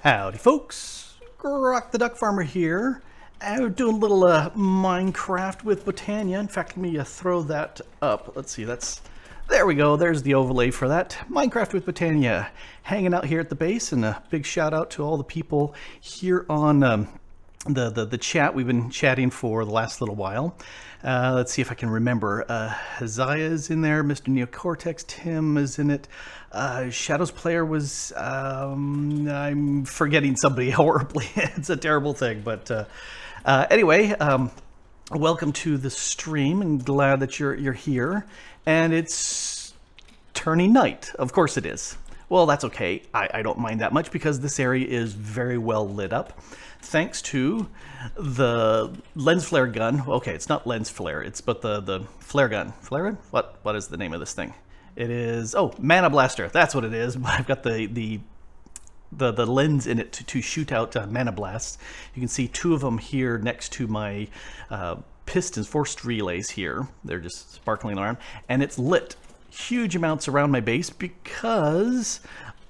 Howdy folks, Grok the DuckFarmer here. We're doing a little Minecraft with Botania. In fact, let me throw that up. Let's see, there we go, there's the overlay for that. Minecraft with Botania, hanging out here at the base, and a big shout out to all the people here on the chat. We've been chatting for the last little while. Let's see if I can remember. Haziah is in there, Mr. Neocortex, Tim is in it. Shadows Player was, I'm forgetting somebody horribly. It's a terrible thing, but anyway, welcome to the stream, and glad that you're here. And it's turning night. Of course it is. Well, that's okay. I don't mind that much because this area is very well lit up. Thanks to the lens flare gun. Okay, it's not lens flare, but the flare gun. Flare gun? What is the name of this thing? It is, oh, mana blaster. That's what it is. I've got the lens in it to shoot out mana blasts. You can see two of them here next to my pistons, forced relays here. They're just sparkling around, and it's lit huge amounts around my base because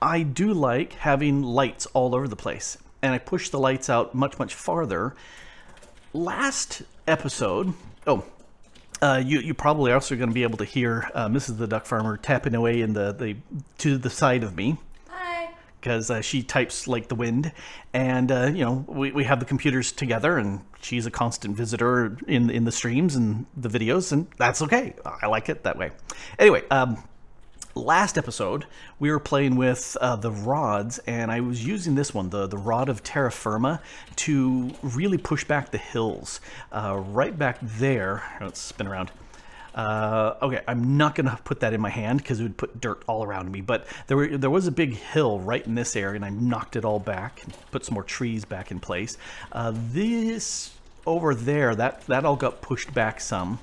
I do like having lights all over the place. And I push the lights out much farther. Last episode, you probably also going to be able to hear Mrs. the DuckFarmer tapping away in to the side of me. Hi. Because she types like the wind, and you know, we have the computers together, and she's a constant visitor in the streams and the videos, and that's okay. I like it that way. Anyway, last episode we were playing with the rods, and I was using this one, the rod of terra firma, to really push back the hills. Right back there, let's spin around. Okay, I'm not gonna put that in my hand because it would put dirt all around me, but there was a big hill right in this area, and I knocked it all back and put some more trees back in place. This over there, that all got pushed back some.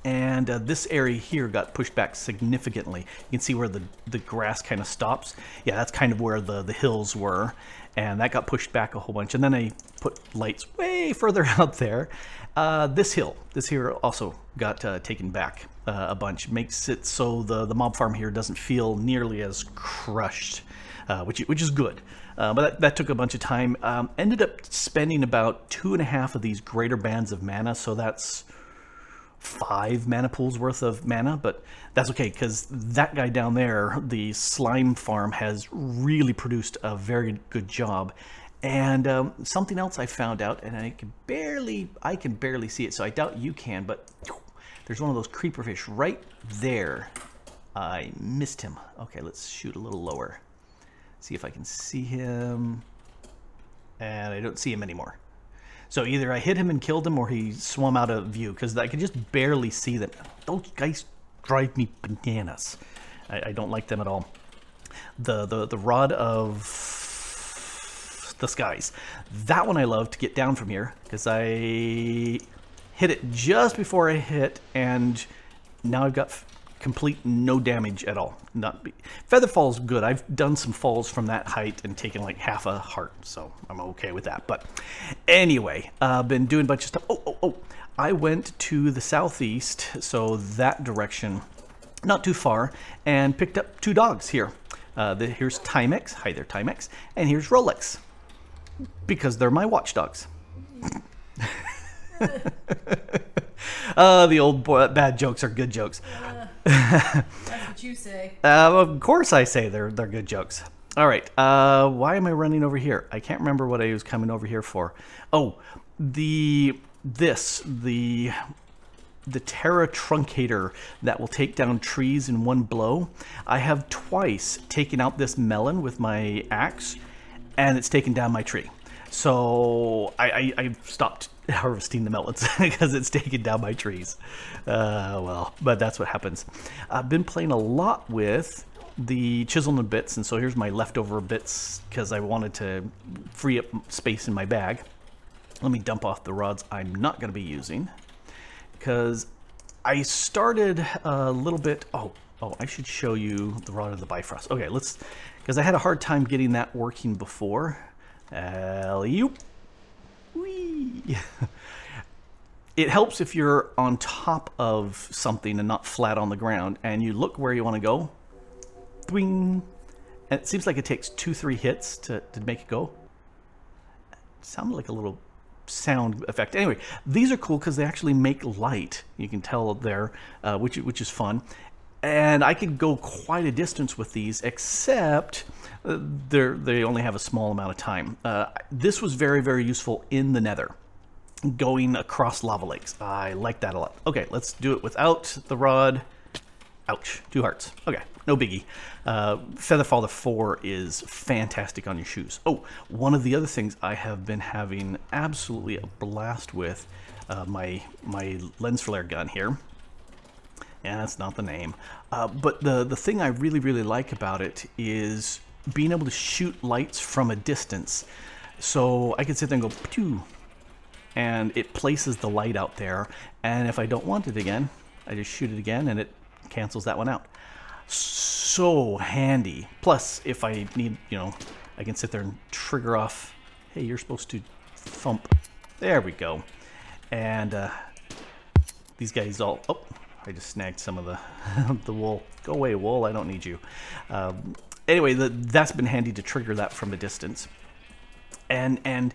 And this area here got pushed back significantly. You can see where the grass kind of stops. Yeah, that's kind of where the hills were. And that got pushed back a whole bunch. And then I put lights way further out there. This here also got taken back a bunch. Makes it so the mob farm here doesn't feel nearly as crushed, which is good. But that took a bunch of time. Ended up spending about 2.5 of these greater bands of mana. So that's 5 mana pools worth of mana, but that's okay because that guy down there, the slime farm, has really produced a very good job. And something else I found out, and I can barely see it, so I doubt you can, but there's one of those creeper fish right there. I missed him. Okay, let's shoot a little lower. See if I can see him. And I don't see him anymore. So either I hit him and killed him, or he swum out of view, because I can just barely see them. Those guys drive me bananas. I don't like them at all. The rod of the skies. That one I love to get down from here, because I hit it just before I hit, and now I've got complete no damage at all. Feather fall's good. I've done some falls from that height and taken like half a heart, so I'm okay with that. But anyway, been doing a bunch of stuff. I went to the southeast, so that direction, not too far, and picked up 2 dogs here. Here's Timex. Hi there, Timex. And here's Rolex, because they're my watchdogs. The old bad jokes are good jokes. That's what you say. Of course I say they're good jokes. All right. Why am I running over here? I can't remember what I was coming over here for. Oh, the Terra Truncator that will take down trees in one blow. I have twice taken out this melon with my axe, and it's taken down my tree. So I stopped harvesting the melons because it's taken down my trees. Well, but that's what happens. I've been playing a lot with the chisel and bits, and so here's my leftover bits because I wanted to free up space in my bag. Let me dump off the rods I'm not going to be using, because I started a little bit. Oh, I should show you the rod of the Bifrost. Okay, because I had a hard time getting that working before. Alley-oop. Whee! It helps if you're on top of something and not flat on the ground, and you look where you want to go. Twing! And it seems like it takes 2-3 hits to make it go. It sounded like a little sound effect. Anyway, these are cool because they actually make light. You can tell there, which is fun. And I could go quite a distance with these, except they only have a small amount of time. This was very, very useful in the Nether, going across lava lakes. I like that a lot. Okay, let's do it without the rod. Ouch, 2 hearts. Okay, no biggie. Featherfather 4 is fantastic on your shoes. Oh, one of the other things I have been having absolutely a blast with, my lens flare gun here. Yeah, that's not the name. But the thing I really, really like about it is being able to shoot lights from a distance. So I can sit there and go, pew, and it places the light out there. And if I don't want it again, I just shoot it again and it cancels that one out. So handy. Plus, if I need, I can sit there and trigger off, hey, you're supposed to thump. There we go. And these guys all, oh, I just snagged some of the wool. Go away, wool, I don't need you. Anyway, that's been handy to trigger that from a distance. And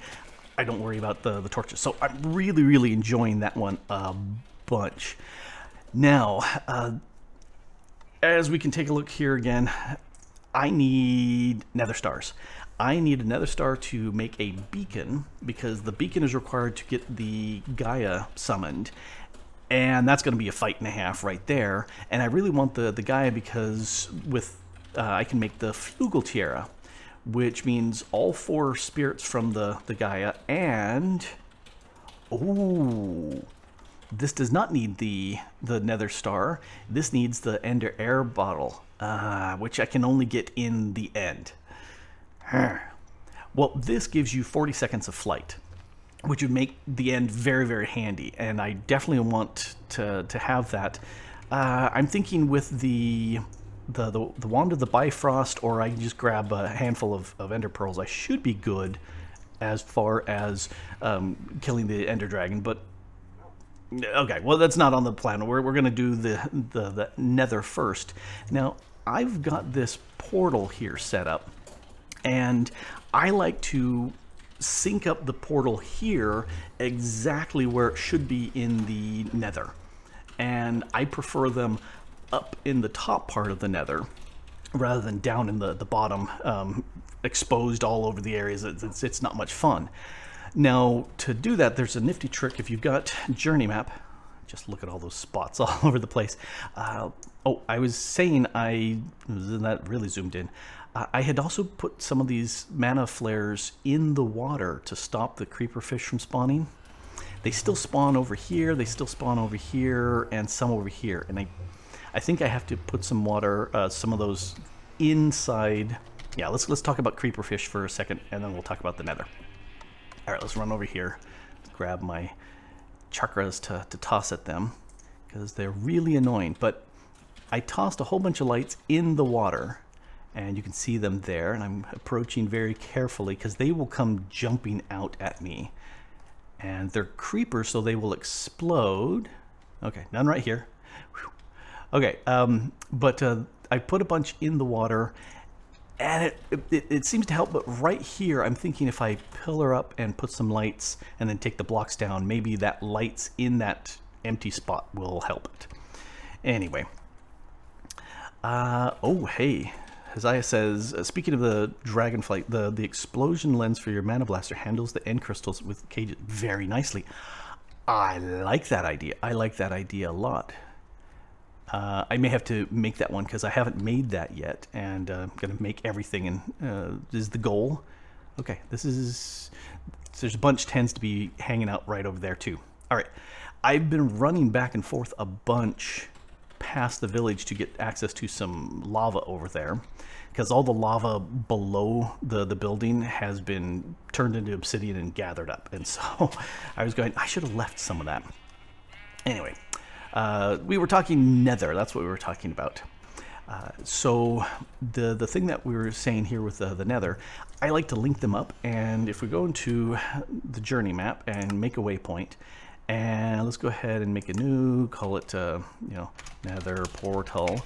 I don't worry about the torches. So I'm really, really enjoying that one a bunch. Now, as we can take a look here again, I need nether stars. I need a nether star to make a beacon, because the beacon is required to get the Gaia summoned. And that's going to be a fight and a half right there. And I really want the Gaia because with I can make the Flugel Tiara, which means all 4 spirits from the Gaia. And oh, this does not need the nether star. This needs the ender air bottle, which I can only get in the end. Well, this gives you 40 seconds of flight, which would make the end very, very handy, and I definitely want to have that. I'm thinking with the Wand of the Bifrost, or I can just grab a handful of Ender Pearls. I should be good as far as killing the Ender Dragon, but okay, well, that's not on the plan. We're going to do the Nether first. Now, I've got this portal here set up, and I like to sync up the portal here exactly where it should be in the Nether. And I prefer them up in the top part of the Nether rather than down in the bottom, exposed all over the areas. It's not much fun. Now, to do that, there's a nifty trick. If you've got Journey Map, just look at all those spots all over the place. Oh, I was saying that really zoomed in. I had also put some of these mana flares in the water to stop the creeper fish from spawning. They still spawn over here, they still spawn over here, and some over here. And I think I have to put some water, some of those inside. Yeah, let's talk about creeper fish for a second, and then we'll talk about the Nether. All right, let's run over here, grab my chakras to toss at them, because they're really annoying. But I tossed a whole bunch of lights in the water, and you can see them there, and I'm approaching very carefully because they will come jumping out at me. And they're creepers, so they will explode. Okay, none right here. Whew. Okay, but I put a bunch in the water, and it seems to help, but right here I'm thinking if I pillar up and put some lights and then take the blocks down, maybe that lights in that empty spot will help it. Anyway. Oh, hey. Isaiah says, speaking of the dragonflight, the explosion lens for your mana blaster handles the end crystals with cages very nicely. I like that idea. I like that idea a lot. I may have to make that one because I haven't made that yet, and I'm going to make everything, and this is the goal. Okay, there's a bunch tends to be hanging out right over there too. All right, I've been running back and forth a bunch past the village to get access to some lava over there, because all the lava below the building has been turned into obsidian and gathered up, and so I was going, I should have left some of that. Anyway, we were talking Nether, that's what we were talking about. So the thing that we were saying here with the Nether, I like to link them up, and if we go into the journey map and make a waypoint, and let's go ahead and make a new, call it, Nether portal,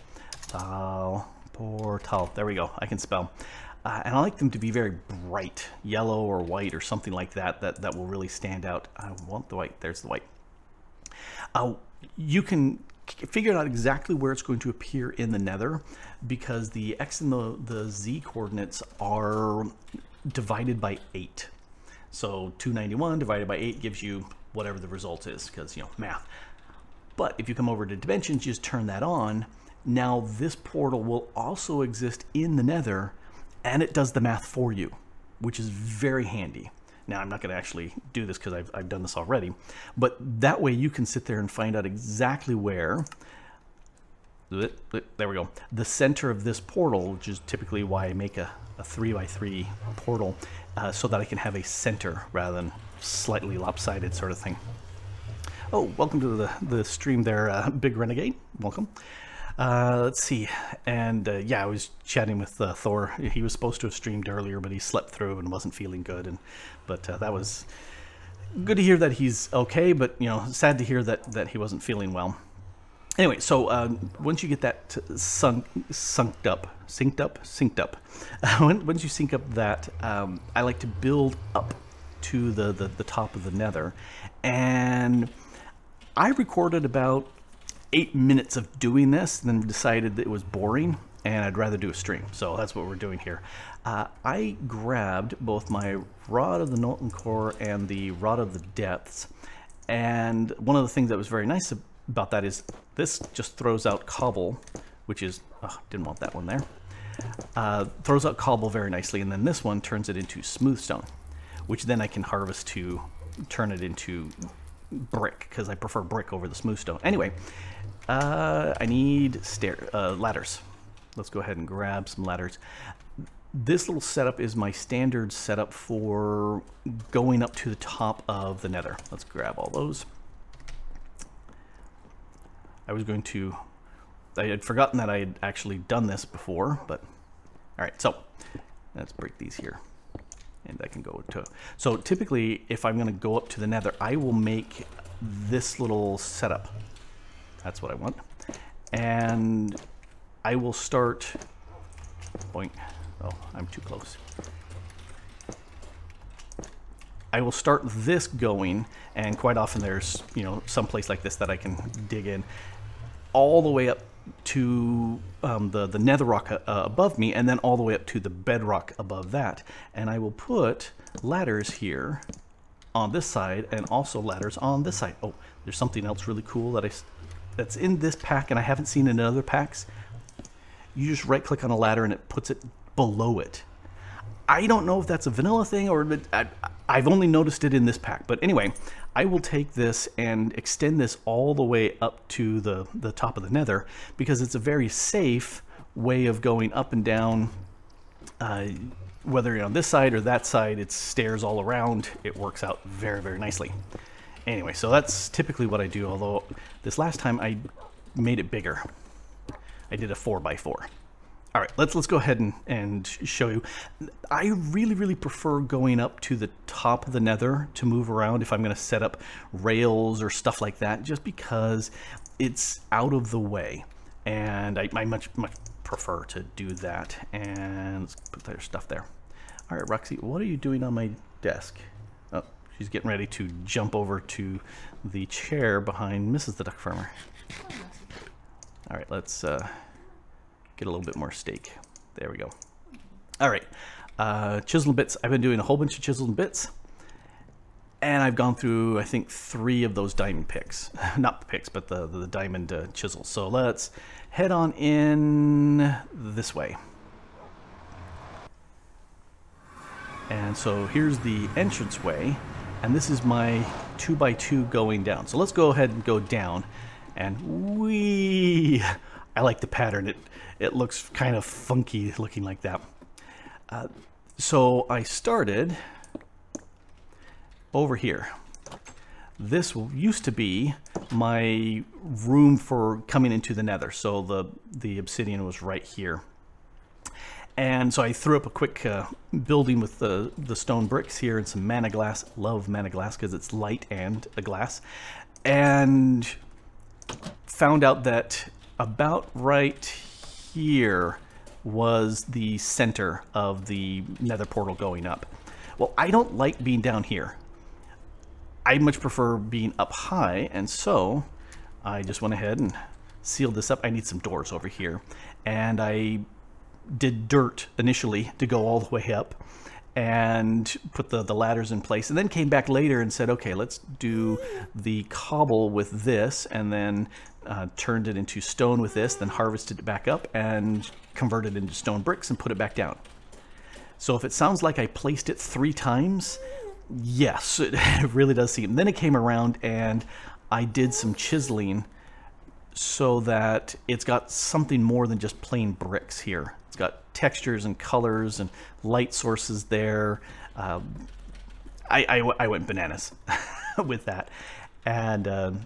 Portal. There we go. I can spell. And I like them to be very bright, yellow or white or something like that, that will really stand out. I want the white. There's the white. You can figure out exactly where it's going to appear in the nether because the X and the Z coordinates are divided by 8. So 291 divided by 8 gives you whatever the result is because, you know, math. But if you come over to dimensions, just turn that on. Now this portal will also exist in the nether and it does the math for you, which is very handy. Now, I'm not going to actually do this because I've done this already, but that way you can sit there and find out exactly where, there we go, the center of this portal, which is typically why I make a 3x3 portal, so that I can have a center rather than slightly lopsided sort of thing. Oh, welcome to the stream there, Big Renegade. Welcome. Let's see, and yeah, I was chatting with Thor. He was supposed to have streamed earlier, but he slept through and wasn't feeling good. But that was good to hear that he's okay. But you know, sad to hear that he wasn't feeling well. Anyway, so once you get that synced up, once you sync up that, I like to build up to the top of the nether, and I recorded about 8 minutes of doing this, then decided that it was boring and I'd rather do a stream. So that's what we're doing here. I grabbed both my Rod of the Molten Core and the Rod of the Depths. And one of the things that was very nice about that is this just throws out cobble, which is, oh, didn't want that one there. Throws out cobble very nicely. And then this one turns it into smooth stone, which then I can harvest to turn it into brick because I prefer brick over the smooth stone. Anyway, I need ladders. Let's go ahead and grab some ladders. This little setup is my standard setup for going up to the top of the nether. Let's grab all those. I had forgotten that I had actually done this before, but all right, so let's break these here. And I can go to, so typically if I'm going to go up to the nether, I will make this little setup. That's what I want. And I will start, boink. Oh, I'm too close. I will start this going, and quite often there's, you know, some place like this that I can dig in all the way up to the nether rock above me, and then all the way up to the bedrock above that. And I will put ladders here on this side and also ladders on this side. Oh, there's something else really cool that's in this pack and I haven't seen in other packs. You just right click on a ladder and it puts it below it. I don't know if that's a vanilla thing or I've only noticed it in this pack. But anyway, I will take this and extend this all the way up to the top of the nether because it's a very safe way of going up and down. Whether you're on this side or that side, it's stairs all around. It works out very, very nicely. Anyway, so that's typically what I do, although this last time I made it bigger. I did a 4x4. All right, let's go ahead and show you. I really prefer going up to the top of the nether to move around if I'm going to set up rails or stuff like that, just because it's out of the way. And I much prefer to do that. And let's put their stuff there. All right, Roxy, what are you doing on my desk? Oh, she's getting ready to jump over to the chair behind Mrs. the DuckFarmer. All right, let's get a little bit more steak. There we go. All right, chisel and bits. I've been doing a whole bunch of chisel and bits, and I've gone through, I think, 3 of those diamond picks. Not the picks, but the diamond chisels. So let's head on in this way. And so here's the entranceway, and this is my 2x2 going down. So let's go ahead and go down, and whee! I like the pattern. It looks kind of funky looking like that. So I started over here. This used to be my room for coming into the nether. So the obsidian was right here. And so I threw up a quick building with the stone bricks here and some mana glass. Love mana glass because it's light and a glass. And found out that about right here, was the center of the nether portal going up. Well, I don't like being down here. I much prefer being up high, and so I just went ahead and sealed this up. I need some doors over here, and I did dirt initially to go all the way up and put the ladders in place, and then came back later and said, okay, let's do the cobble with this, and then turned it into stone with this, then harvested it back up and converted it into stone bricks and put it back down. So if it sounds like I placed it 3 times, yes, it really does seem. Then it came around and I did some chiseling so that it's got something more than just plain bricks here. It's got textures and colors and light sources there. I went bananas with that. And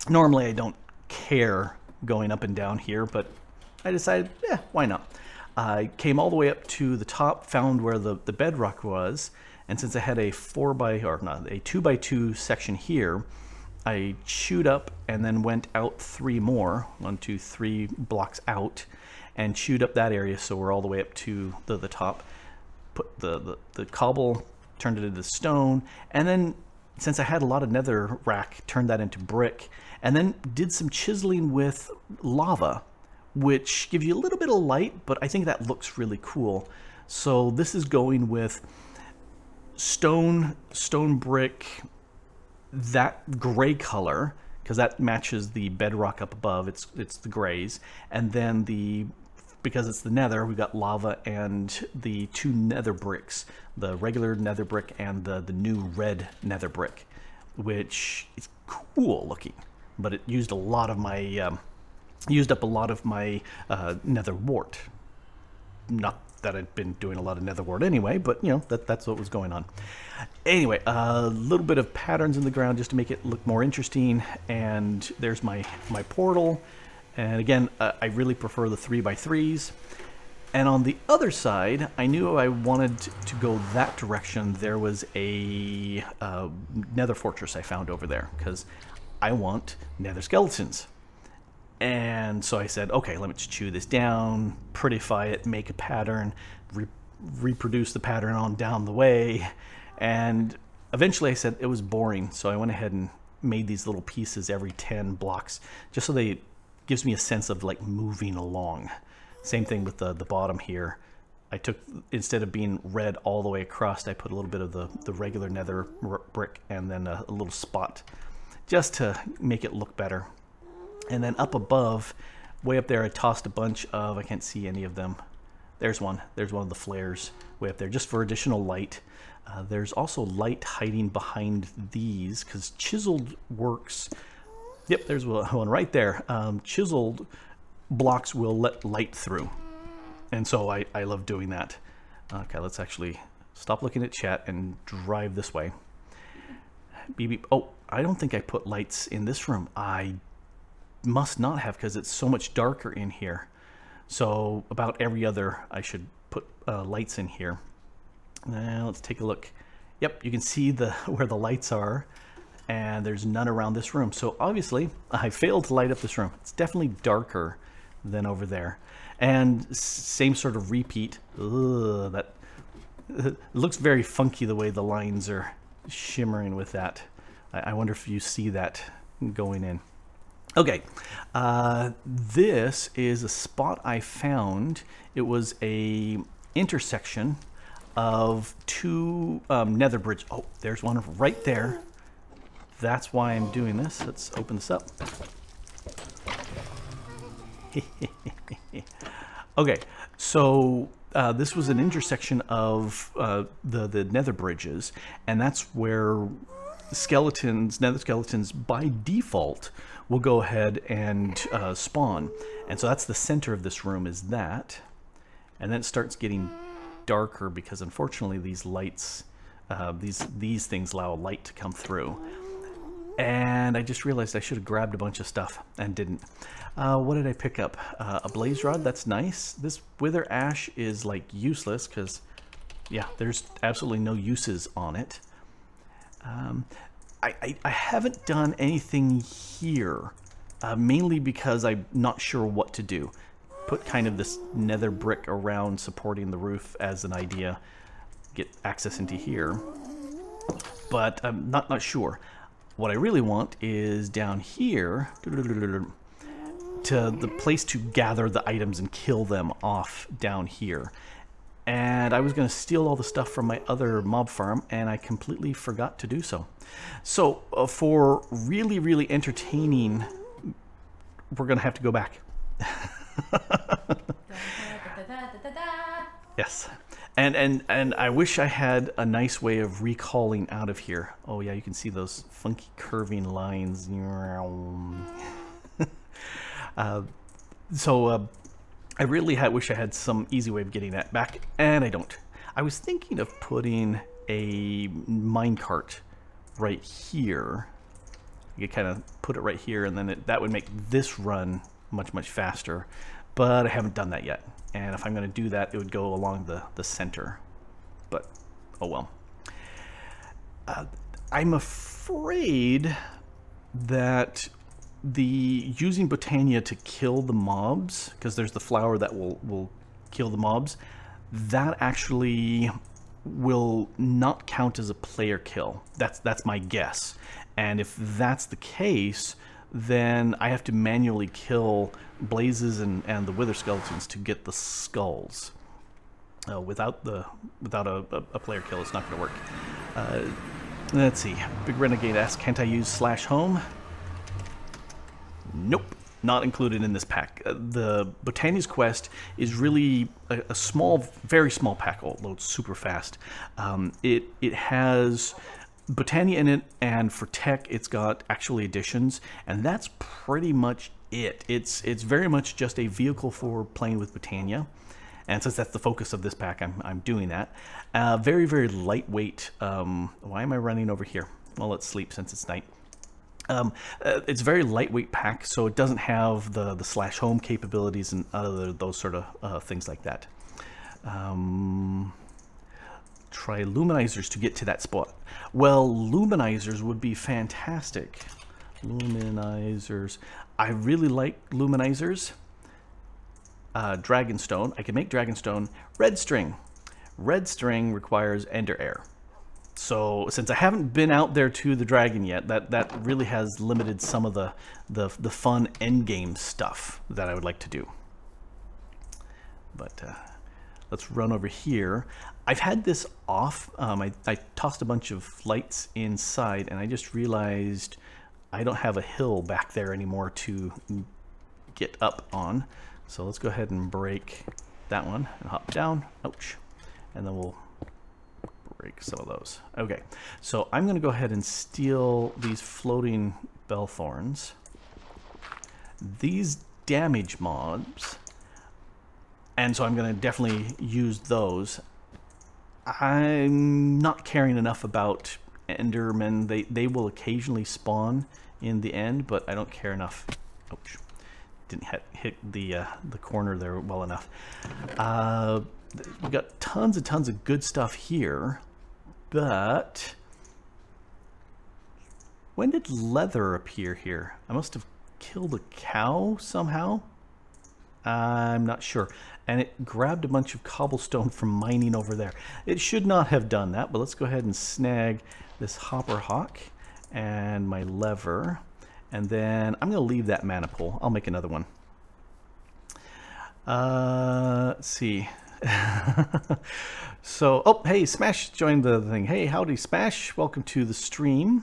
normally I don't care going up and down here, but I decided, yeah, why not? I came all the way up to the top, found where the bedrock was, and since I had a 2x2 section here, I chewed up and then went out 3 more, 1, 2, 3 blocks out, and chewed up that area, so we're all the way up to the top. Put the cobble, turned it into stone, and then since I had a lot of nether rack, turned that into brick, and then did some chiseling with lava, which gives you a little bit of light, but I think that looks really cool. So this is going with stone brick, that gray color, because that matches the bedrock up above. It's the grays, and then because it's the nether, we got lava and the 2 nether bricks, the regular nether brick and the new red nether brick, which is cool looking, but it used a lot of my used up a lot of my nether wart. Not that I'd been doing a lot of nether wart anyway, but you know, that's what was going on. Anyway, a little bit of patterns in the ground just to make it look more interesting, and there's my portal. And again, I really prefer the 3x3s. And on the other side, I knew I wanted to go that direction. There was a nether fortress I found over there, because I want nether skeletons. And so I said, okay, let me just chew this down, prettify it, make a pattern, reproduce the pattern on down the way. And eventually I said it was boring, so I went ahead and made these little pieces every 10 blocks, just so they gives me a sense of like moving along. Same thing with the bottom here. I took, instead of being red all the way across, I put a little bit of the regular nether brick and then a little spot, just to make it look better. And then up above, way up there, I tossed a bunch of, I can't see any of them. There's one of the flares way up there, just for additional light. There's also light hiding behind these, because chiseled works. Yep, there's one right there. Chiseled blocks will let light through. And so I love doing that. Okay, let's actually stop looking at chat and drive this way. Beep, beep. Oh, I don't think I put lights in this room. I must not have, because it's so much darker in here. So about every other I should put lights in here. Now let's take a look. Yep, you can see where the lights are, and there's none around this room. So obviously I failed to light up this room. It's definitely darker than over there. And same sort of repeat. Ugh, that it looks very funky the way the lines are shimmering with that. I wonder if you see that going in. Okay, this is a spot I found. It was a intersection of 2 nether bridges. Oh, there's one right there. That's why I'm doing this. Let's open this up. Okay, so this was an intersection of the nether bridges, and that's where nether skeletons by default will go ahead and spawn. And so that's the center of this room, is that. And then it starts getting darker because unfortunately these lights, these things allow light to come through. And I just realized I should have grabbed a bunch of stuff and didn't. What did I pick up? A blaze rod, that's nice. This wither ash is like useless because, yeah, there's absolutely no uses on it. I haven't done anything here, mainly because I'm not sure what to do. put kind of this nether brick around supporting the roof as an idea. Get access into here. But I'm not sure. What I really want is down here to the place to gather the items and kill them off down here. And I was going to steal all the stuff from my other mob farm, and I completely forgot to do so. So for really, really entertaining, we're going to have to go back. Yes. And I wish I had a nice way of recalling out of here. Oh yeah, you can see those funky curving lines. I really wish I had some easy way of getting that back, and I don't. I was thinking of putting a minecart right here. You could kind of put it right here, and then that would make this run much, much faster. But I haven't done that yet. And if I'm going to do that, it would go along the center. But, oh well. I'm afraid that using Botania to kill the mobs, because there's the flower that will kill the mobs, that actually will not count as a player kill. That's my guess. And if that's the case, then I have to manually kill Blazes and the Wither Skeletons to get the skulls. Without a player kill, it's not going to work. Let's see. Big Renegade asks, can't I use /home? Nope, not included in this pack. The Botania's Quest is really a small, very small pack. Oh, it loads super fast. It has Botania in it, and for tech, it's got actual additions, and that's pretty much it. It's very much just a vehicle for playing with Botania, and since that's the focus of this pack, I'm doing that. Very, very lightweight. Why am I running over here? Well, let's sleep since it's night. It's a very lightweight pack, so it doesn't have the /home capabilities and other those sort of things like that. Try luminizers to get to that spot. Well, luminizers would be fantastic. Luminizers. I really like luminizers. Dragonstone. I can make dragonstone. Red string. Red string requires ender air. So since I haven't been out there to the dragon yet, that really has limited some of the fun endgame stuff that I would like to do. But let's run over here. I've had this off. I tossed a bunch of lights inside, and I just realized I don't have a hill back there anymore to get up on. So let's go ahead and break that one and hop down. Ouch. And then we'll break some of those. Okay, so I'm going to go ahead and steal these floating bellthorns. These damage mobs, and so I'm going to definitely use those. I'm not caring enough about Endermen. They will occasionally spawn in the end, but I don't care enough. Ouch. Didn't hit the corner there well enough. We've got tons and tons of good stuff here, but when did leather appear here? I must have killed a cow somehow. I'm not sure. And it grabbed a bunch of cobblestone from mining over there. It should not have done that, but let's go ahead and snag this hopper hawk and my lever. And then I'm going to leave that mana pool. I'll make another one. Let's see. So, oh, hey, Smash joined the thing. Hey, howdy, Smash. Welcome to the stream.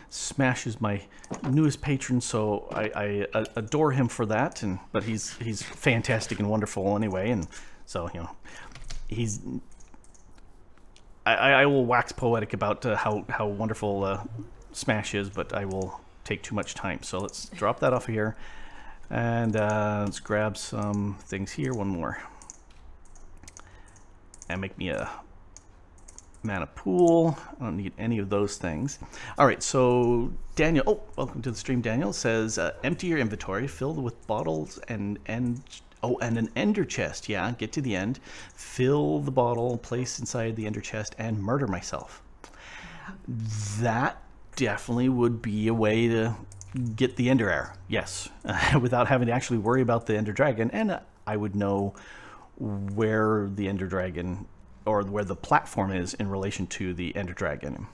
Smash is my newest patron, so I adore him for that. But he's fantastic and wonderful anyway, and so I will wax poetic about how wonderful Smash is, but I will take too much time. So let's drop that off of here, and let's grab some things here. One more, and make me a mana pool. I don't need any of those things. All right, so Daniel, oh, welcome to the stream. Daniel says, empty your inventory, filled with bottles and an ender chest. Yeah, get to the end, fill the bottle, place inside the ender chest, and murder myself. That definitely would be a way to get the ender air, yes, without having to actually worry about the ender dragon, and I would know where the ender dragon, or where the platform is in relation to the ender dragon.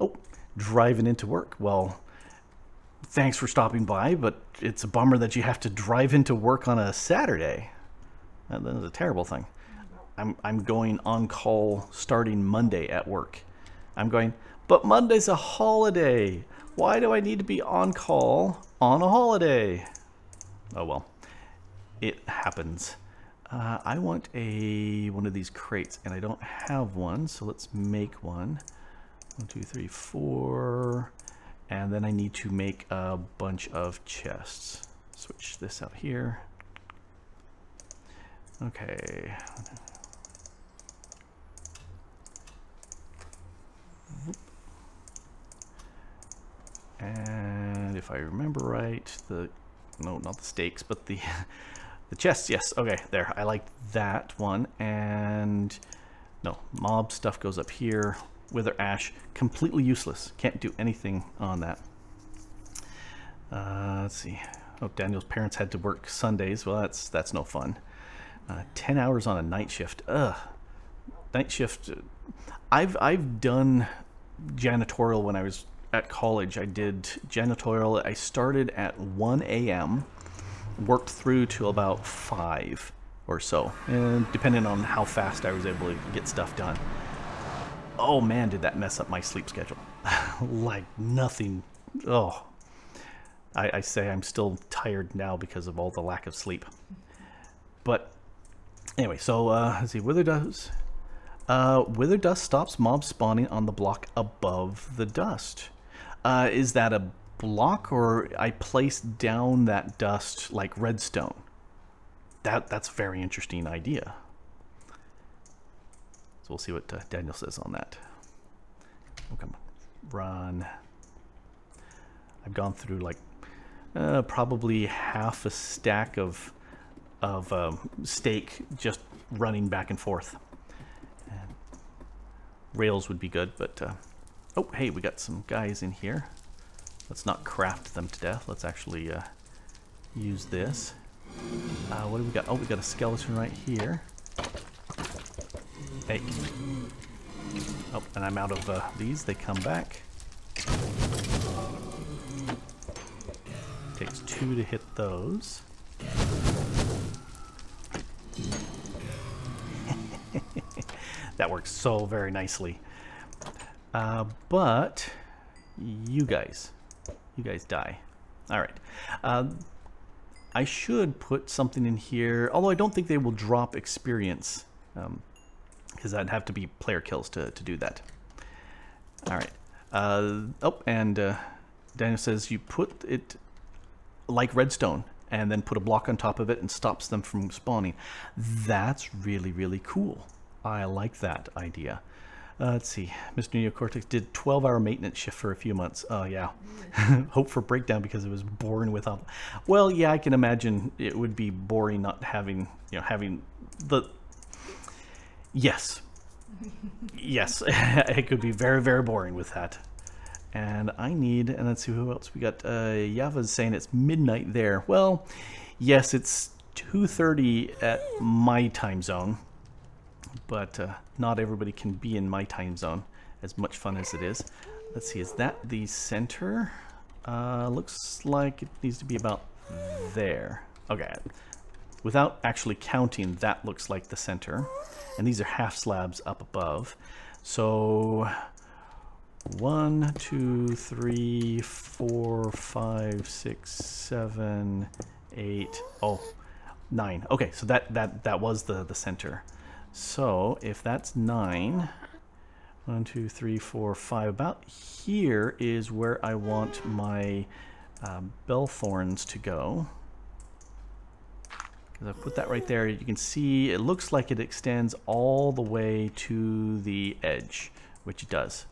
Oh, driving into work. Well, thanks for stopping by, but it's a bummer that you have to drive into work on a Saturday. That is a terrible thing. I'm going on call starting Monday at work. I'm going, but Monday's a holiday. Why do I need to be on call on a holiday? Oh well, it happens. I want one of these crates, and I don't have one, so let's make one. 1, 2, 3, 4, and then I need to make a bunch of chests. Switch this out here. Okay. And if I remember right, no, not the stakes, but the chests, yes. Okay, there. I like that one. And no, mob stuff goes up here. Wither ash, completely useless. Can't do anything on that. Let's see. Oh, Daniel's parents had to work Sundays. Well, that's no fun. 10 hours on a night shift. Ugh. Night shift. I've done janitorial when I was at college. I did janitorial. I started at 1 a.m., worked through till about 5 or so, and depending on how fast I was able to get stuff done. Oh man, did that mess up my sleep schedule. Like nothing. Oh, I say I'm still tired now because of all the lack of sleep. But anyway, so let's see, wither dust. Wither dust stops mob spawning on the block above the dust. Is that a block, or I placed down that dust like redstone? That's a very interesting idea. So we'll see what Daniel says on that. Oh, come on. Run. I've gone through like probably half a stack of steak just running back and forth. And rails would be good, but oh, hey, we got some guys in here. Let's not craft them to death. Let's actually use this. What do we got? Oh, we got a skeleton right here. Hey. Oh, and I'm out of these. They come back. Takes 2 to hit those. That works so very nicely. But you guys die. All right. I should put something in here, although I don't think they will drop experience, because that'd have to be player kills to do that. All right. Oh, and Daniel says you put it like redstone and then put a block on top of it and stops them from spawning. That's really, really cool. I like that idea. Let's see. Mr. Neocortex did 12-hour maintenance shift for a few months. Oh, yeah. Hope for breakdown because it was boring without... Well, yeah, I can imagine it would be boring not having, having the... Yes. Yes. It could be very, very boring with that. And I need... And let's see who else we got. Yava's saying it's midnight there. Well, yes, it's 2:30 at my time zone. But not everybody can be in my time zone, as much fun as it is. Let's see, is that the center? Looks like it needs to be about there. Okay, without actually counting, that looks like the center. And these are half slabs up above. So 1, 2, 3, 4, 5, 6, 7, 8, 9. Okay, so that was the center. So if that's 9, 1, 2, 3, 4, 5, about here is where I want my bell thorns to go. Because I put that right there. You can see it looks like it extends all the way to the edge, which it does.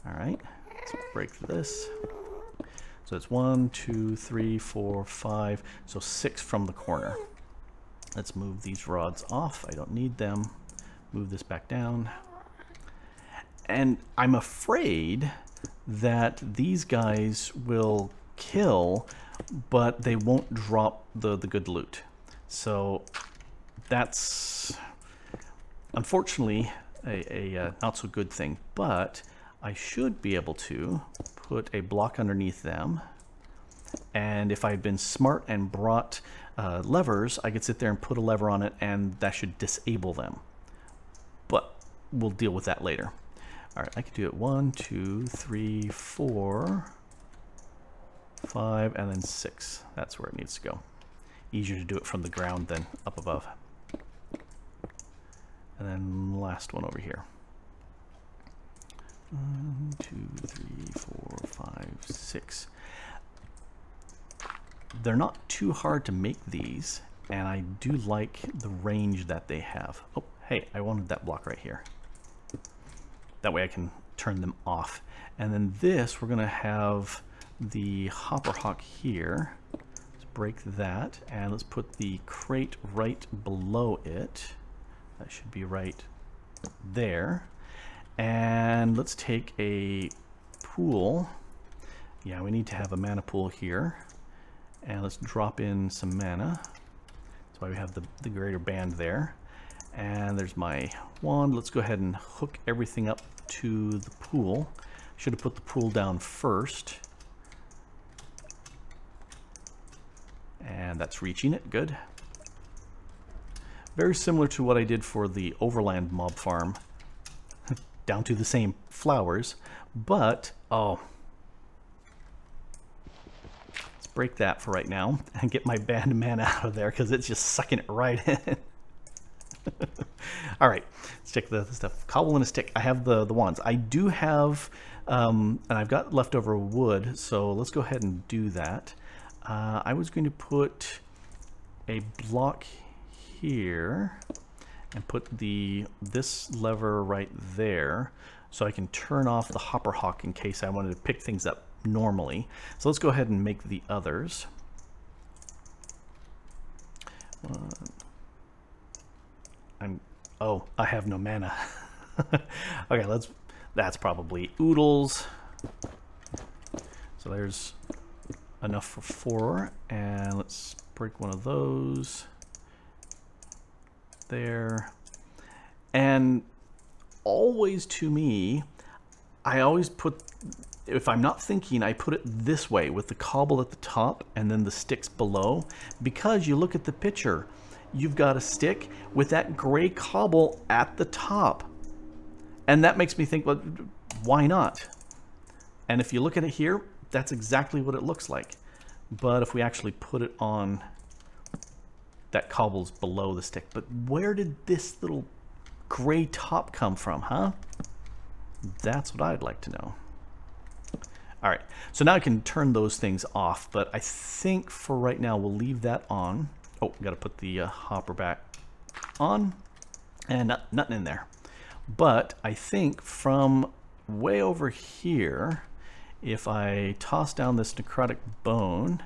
All right, let's break this. So it's 1, 2, 3, 4, 5, so 6 from the corner. Let's move these rods off. I don't need them. Move this back down. And I'm afraid that these guys will kill, but they won't drop the good loot. So that's unfortunately a not so good thing, but I should be able to put a block underneath them, and if I had been smart and brought levers, I could sit there and put a lever on it, and that should disable them. But we'll deal with that later. All right, I could do it 1, 2, 3, 4, 5, and then 6. That's where it needs to go. Easier to do it from the ground than up above. And then last one over here. 1, 2, 3, 4, 5, 6. They're not too hard to make these, and I do like the range that they have. Oh, hey, I wanted that block right here. That way I can turn them off. And then this, we're gonna have the hopper hawk here. Let's break that, and let's put the crate right below it. That should be right there. And let's take a pool. Yeah, we need to have a mana pool here. And let's drop in some mana. That's why we have the greater band there. And there's my wand. Let's go ahead and hook everything up to the pool. Should have put the pool down first. And that's reaching it, good. Very similar to what I did for the Overland Mob Farm. Down to the same flowers, but, oh. Let's break that for right now and get my band mana out of there because it's just sucking it right in. All right, let's check the stuff. Cobble and a stick. I have the wands. I do have, and I've got leftover wood, so let's go ahead and do that. I was going to put a block here and put this lever right there so I can turn off the hopper hawk in case I wanted to pick things up normally. So let's go ahead and make the others. Oh, I have no mana. Okay, that's probably oodles. So there's enough for 4, and let's break one of those there. And always, to me, I always put, if I'm not thinking, I put it this way with the cobble at the top and then the sticks below, because you look at the picture, you've got a stick with that gray cobble at the top, and that makes me think, well, why not? And if you look at it here, that's exactly what it looks like. But if we actually put it on, that cobble's below the stick. But where did this little gray top come from, huh? That's what I'd like to know. All right, so now I can turn those things off, but I think for right now we'll leave that on. Oh, got to put the hopper back on, and nothing in there. But I think from way over here, if I toss down this necrotic bone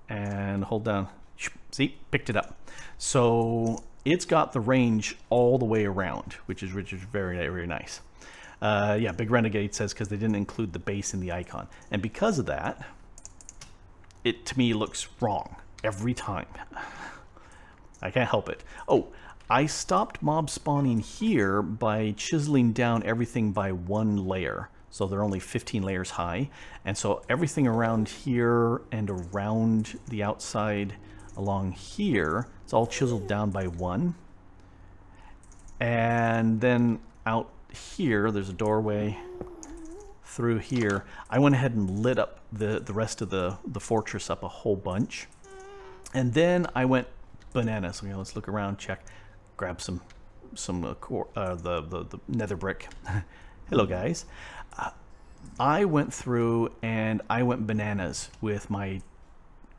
and hold down, see, picked it up. So it's got the range all the way around, which is very, very nice. Yeah, Big Renegade says because they didn't include the base in the icon. And because of that, it to me looks wrong every time. I can't help it. Oh, I stopped mob spawning here by chiseling down everything by 1 layer. So they're only 15 layers high. And so everything around here and around the outside along here, it's all chiseled down by 1. And then out here, there's a doorway through here. I went ahead and lit up the rest of the fortress up a whole bunch. And then I went bananas. So, let's look around, check, grab the nether brick. Hello, guys. I went through and I went bananas with my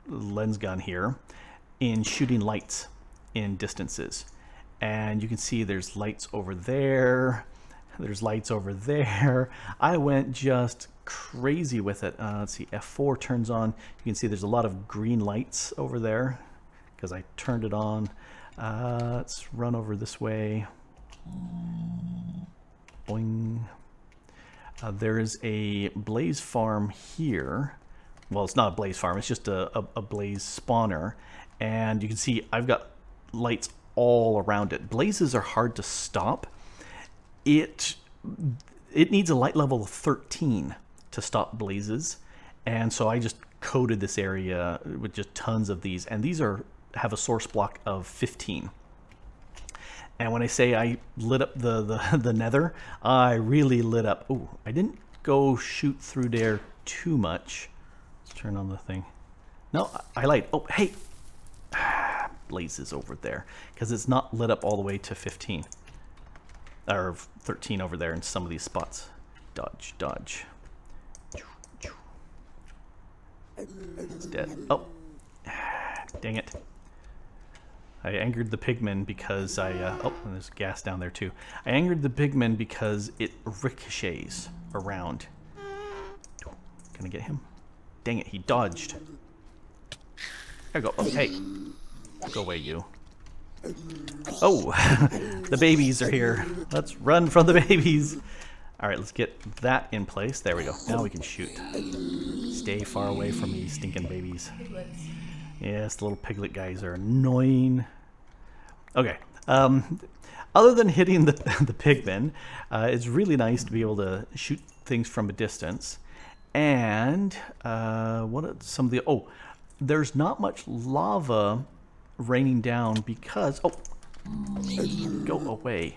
lens gun here in shooting lights in distances. And you can see there's lights over there. There's lights over there. I went just crazy with it. Let's see, F4 turns on. You can see there's a lot of green lights over there because I turned it on. Let's run over this way. Boing. There is a blaze farm here. Well, it's not a blaze farm, it's just a blaze spawner. And you can see I've got lights all around it. Blazes are hard to stop. It needs a light level of 13 to stop blazes. And so I just coated this area with just tons of these. And these have a source block of 15. And when I say I lit up the nether, I really lit up. Oh, I didn't go shoot through there too much. Let's turn on the thing. No, I light. Oh, hey. Blazes over there. Because it's not lit up all the way to 15. Or 13 over there in some of these spots. Dodge, dodge. It's dead. Oh. Dang it. I angered the pigman because oh, and there's gas down there too. I angered the pigman because it ricochets around. Can I get him? Dang it, he dodged. There we go. Oh, hey. Go away, you. Oh, the babies are here. Let's run from the babies. All right, let's get that in place. There we go. Now we can shoot. Stay far away from me, stinking babies. Piglets. Yes, the little piglet guys are annoying. Okay. Other than hitting the pigmen, it's really nice to be able to shoot things from a distance. And what are some of the... Oh, there's not much lava raining down because... Oh, go away.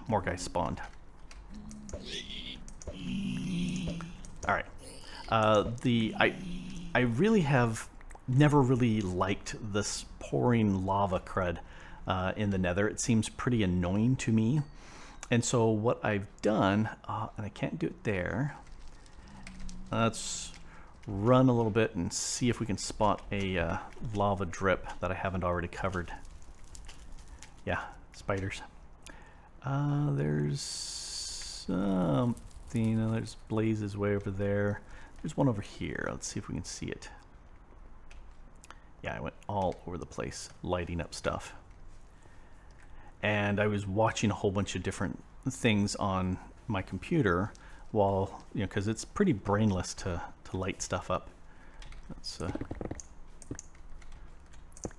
More guys spawned. All right. I really have never really liked this pouring lava crud in the nether. It seems pretty annoying to me. And so what I've done, and I can't do it there. Let's run a little bit and see if we can spot a lava drip that I haven't already covered. Yeah, spiders. There's something. There's blazes way over there. There's one over here. Let's see if we can see it. Yeah, I went all over the place lighting up stuff. And I was watching a whole bunch of different things on my computer while, you know, because it's pretty brainless to light stuff up. Let's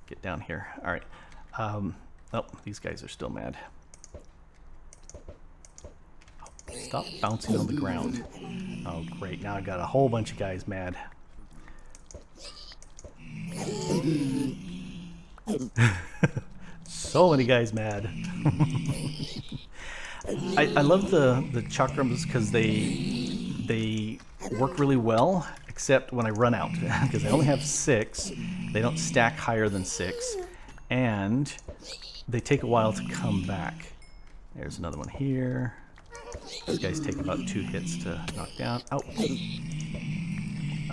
get down here. All right. Oh, these guys are still mad. Stop bouncing on the ground. Oh, great. Now I got a whole bunch of guys mad. So many guys mad. I love the chakrams because they work really well, except when I run out. Because I only have 6. They don't stack higher than 6. And they take a while to come back. There's another one here. These guys take about 2 hits to knock down. Oh.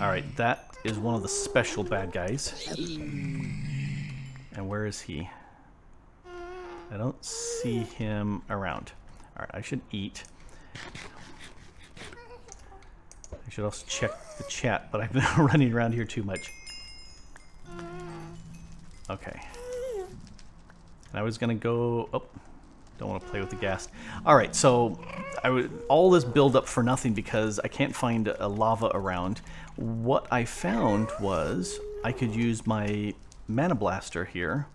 Alright, that is one of the special bad guys. And where is he? I don't see him around. Alright, I should eat. I should also check the chat, but I've been running around here too much. Okay. And I was gonna go... Oh. Don't want to play with the gas. All right, so all this build up for nothing because I can't find a lava around. What I found was I could use my mana blaster here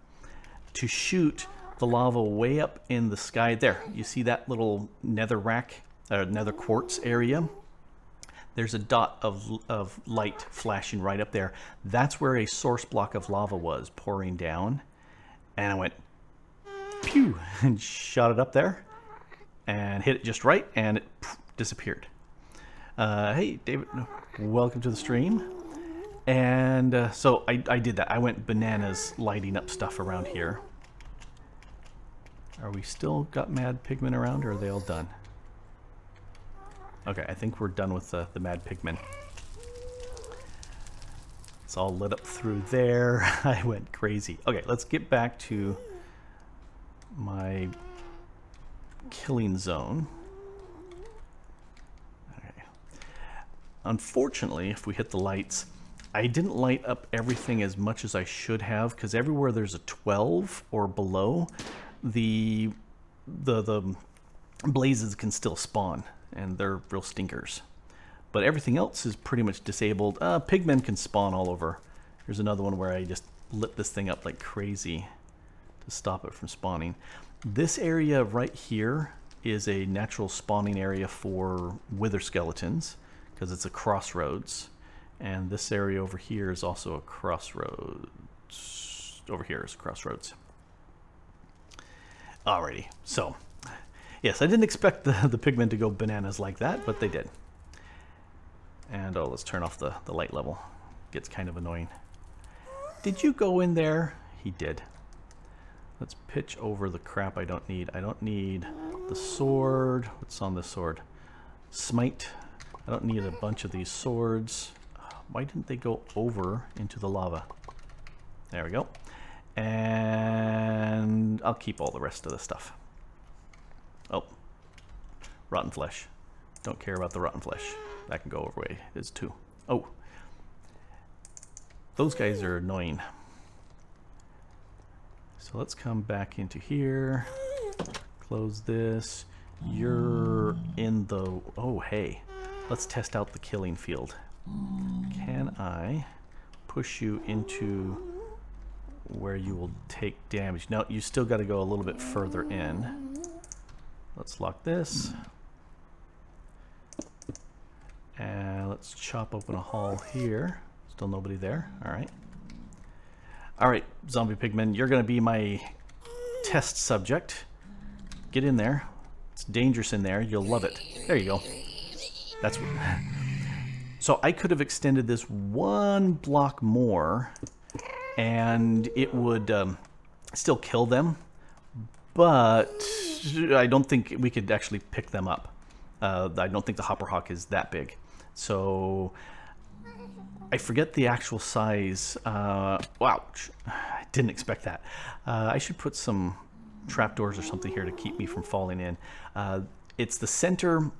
to shoot the lava way up in the sky. There, you see that little nether rack, nether quartz area? There's a dot of light flashing right up there. That's where a source block of lava was pouring down. And I went, pew, and shot it up there and hit it just right, and it disappeared. Hey, David, welcome to the stream. And so I did that. I went bananas lighting up stuff around here. Are we still got mad pigmen around, or are they all done? Okay, I think we're done with the mad pigmen. It's all lit up through there. I went crazy. Okay, let's get back to my killing zone. Okay. Unfortunately, if we hit the lights, I didn't light up everything as much as I should have, because everywhere there's a 12 or below, the blazes can still spawn, and they're real stinkers. But everything else is pretty much disabled. Pigmen can spawn all over. Here's another one where I just lit this thing up like crazy to stop it from spawning. This area right here is a natural spawning area for wither skeletons because it's a crossroads. And this area over here is also a crossroads. Over here is a crossroads. Alrighty, so yes, I didn't expect the pigmen to go bananas like that, but they did. And oh, let's turn off the light level. Gets kind of annoying. Did you go in there? He did. Let's pitch over the crap I don't need. I don't need the sword. What's on this sword? Smite. I don't need a bunch of these swords. Why didn't they go over into the lava? There we go. And I'll keep all the rest of the stuff. Oh, rotten flesh. Don't care about the rotten flesh. That can go over way is too. Oh, those guys are annoying. So let's come back into here. Close this. You're in the... Oh, hey. Let's test out the killing field. Can I push you into where you will take damage? No, you still got to go a little bit further in. Let's lock this. And let's chop open a hole here. Still nobody there. Alright. Alright, zombie pigmen, you're going to be my test subject. Get in there. It's dangerous in there. You'll love it. There you go. That's what... So I could have extended this one block more and it would still kill them, but I don't think we could actually pick them up. I don't think the hopper hawk is that big. So I forget the actual size. Wow, I didn't expect that. I should put some trapdoors or something here to keep me from falling in. It's the center.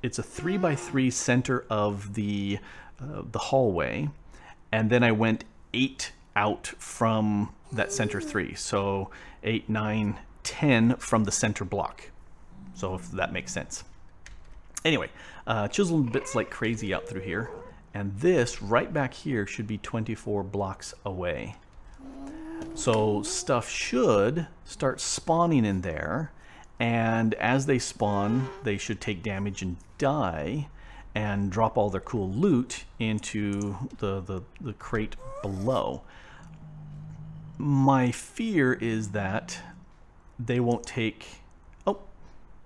It's a 3x3 center of the hallway, and then I went 8 out from that center 3. So 8, 9, 10 from the center block. So if that makes sense. Anyway, chiseling bits like crazy out through here, and this right back here should be 24 blocks away. So stuff should start spawning in there. And as they spawn, they should take damage and die and drop all their cool loot into the crate below. My fear is that they won't take... Oh,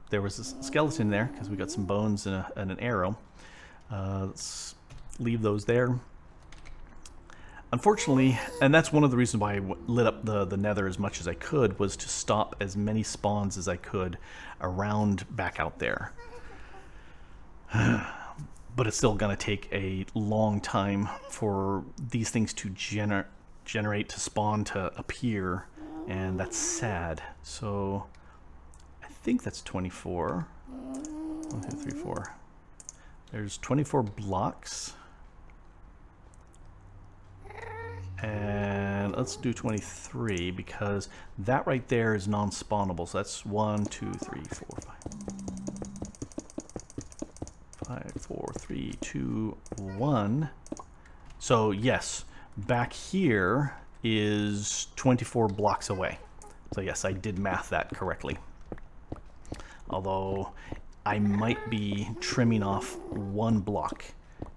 there was a skeleton there because we got some bones and an arrow. Let's leave those there. Unfortunately, and that's one of the reasons why I lit up the nether as much as I could, was to stop as many spawns as I could around back out there. But it's still going to take a long time for these things to generate, to spawn, to appear, and that's sad. So I think that's 24. 1, 2, 3, 4. There's 24 blocks. And let's do 23 because that right there is non-spawnable. So that's 1, 2, 3, 4, 5. 5, 4, 3, 2, 1. So yes, back here is 24 blocks away. So yes, I did math that correctly. Although I might be trimming off 1 block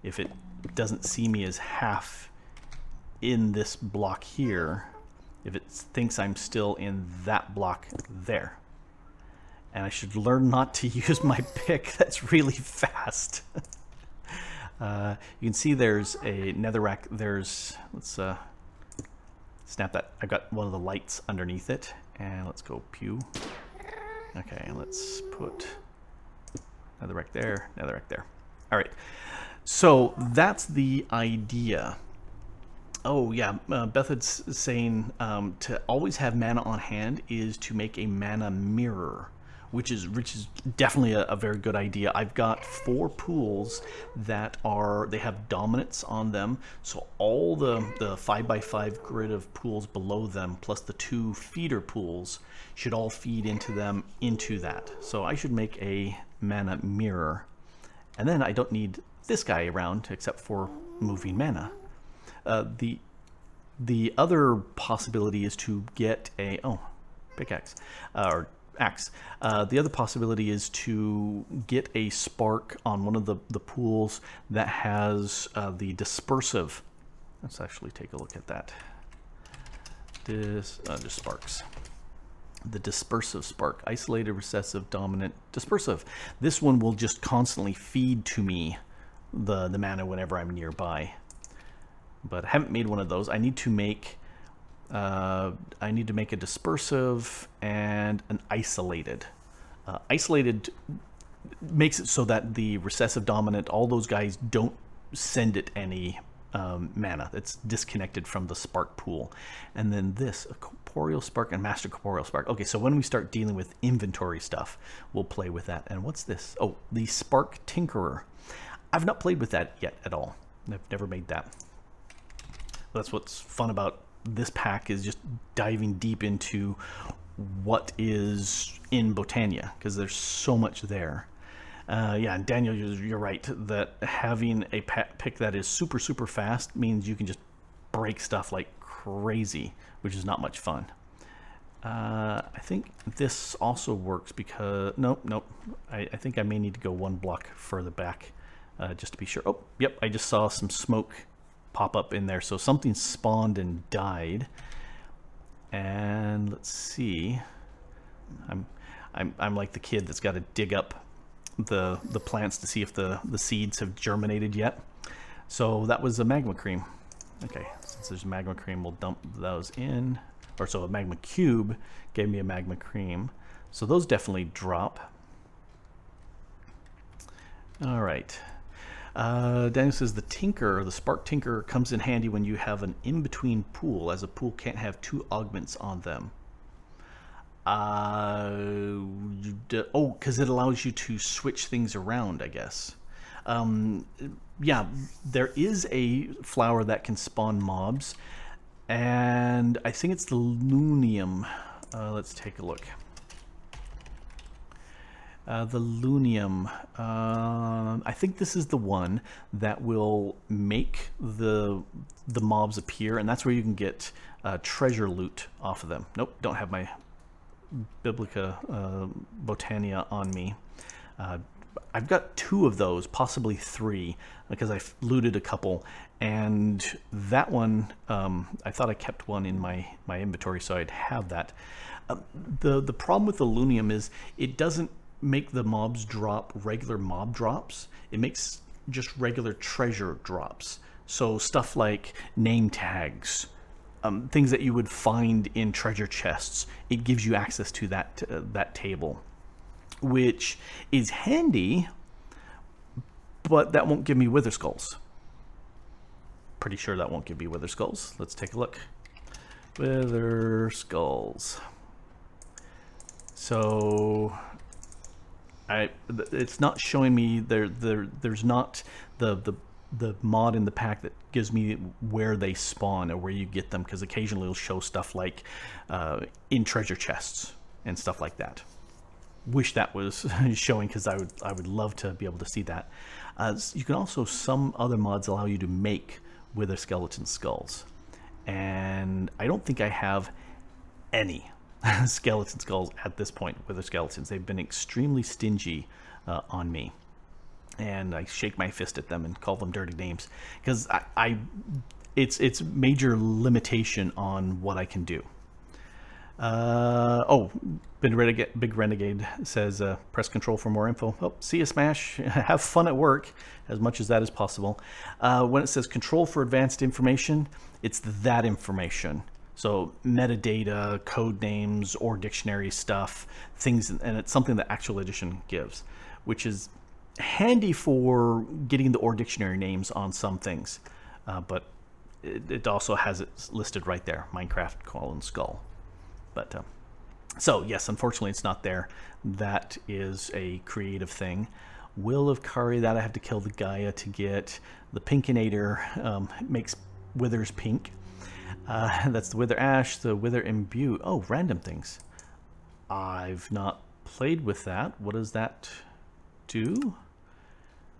if it doesn't see me as half in this block here, if it thinks I'm still in that block there. And I should learn not to use my pick. That's really fast. You can see there's a netherrack. There's, let's snap that. I've got one of the lights underneath it, and let's go pew. Okay, let's put netherrack there, netherrack there. All right, so that's the idea. Oh yeah, Bethard's saying to always have mana on hand is to make a mana mirror, which is definitely a very good idea. I've got 4 pools that they have dominance on them, so all the 5x5 grid of pools below them plus the 2 feeder pools should all feed into that. So I should make a mana mirror, and then I don't need this guy around except for moving mana. The other possibility is to get a pickaxe or axe. The other possibility is to get a spark on one of the pools that has the dispersive. Let's actually take a look at that. Just sparks. The dispersive spark, isolated, recessive, dominant, dispersive. This one will just constantly feed to me the mana whenever I'm nearby. But I haven't made one of those. I need to make a dispersive and an isolated. Isolated makes it so that the recessive, dominant, all those guys don't send it any mana. It's disconnected from the spark pool. And then this, a corporeal spark and master corporeal spark. Okay, so when we start dealing with inventory stuff, we'll play with that. And what's this? Oh, the spark tinkerer. I've not played with that yet at all. I've never made that. That's what's fun about this pack, is just diving deep into what is in Botania, because there's so much there. Yeah, and Daniel, you're right that having a pick that is super fast means you can just break stuff like crazy, which is not much fun. I think this also works because nope. I think I may need to go 1 block further back just to be sure. Oh, yep, I just saw some smoke pop up in there, so something spawned and died. And let's see, I'm like the kid that's got to dig up the plants to see if the seeds have germinated yet. So that was a magma cream. Okay, since there's magma cream, we'll dump those in. Or so a magma cube gave me a magma cream, so those definitely drop. All right. Daniel says the tinker, the spark tinker, comes in handy when you have an in-between pool, as a pool can't have 2 augments on them. Oh, because it allows you to switch things around, I guess. Yeah, there is a flower that can spawn mobs, and I think it's the Lunium. Let's take a look. The Lunium, I think this is the one that will make the mobs appear, and that's where you can get treasure loot off of them. Nope, don't have my Botania on me. I've got 2 of those, possibly 3, because I've looted a couple, and that one, I thought I kept one in my inventory, so I'd have that. The problem with the Lunium is it doesn't make the mobs drop regular mob drops. It makes just regular treasure drops. So stuff like name tags, things that you would find in treasure chests, it gives you access to that table, which is handy, but that won't give me wither skulls. Pretty sure that won't give me wither skulls. Let's take a look. Wither skulls. So it's not showing me there's not the mod in the pack that gives me where they spawn or where you get them, because occasionally it'll show stuff like in treasure chests and stuff like that. Wish that was showing, because I would love to be able to see that. You can also, some other mods allow you to make wither skeleton skulls, and I don't think I have any skeleton skulls at this point. Wither skeletons, they've been extremely stingy on me, and I shake my fist at them and call them dirty names, because it's major limitation on what I can do. Oh, Big Renegade says press control for more info. Oh, see you, Smash. Have fun at work, as much as that is possible. When it says control for advanced information, it's that information. So metadata, code names, or dictionary stuff, things, and it's something that Actual Edition gives, which is handy for getting the or dictionary names on some things, but it also has it listed right there, Minecraft : skull. But So yes, unfortunately it's not there. That is a creative thing. Will of Kari, that I have to kill the Gaia to get. The Pinkinator makes withers pink. That's the Wither Ash, the Wither Imbue. Oh, random things. I've not played with that. What does that do?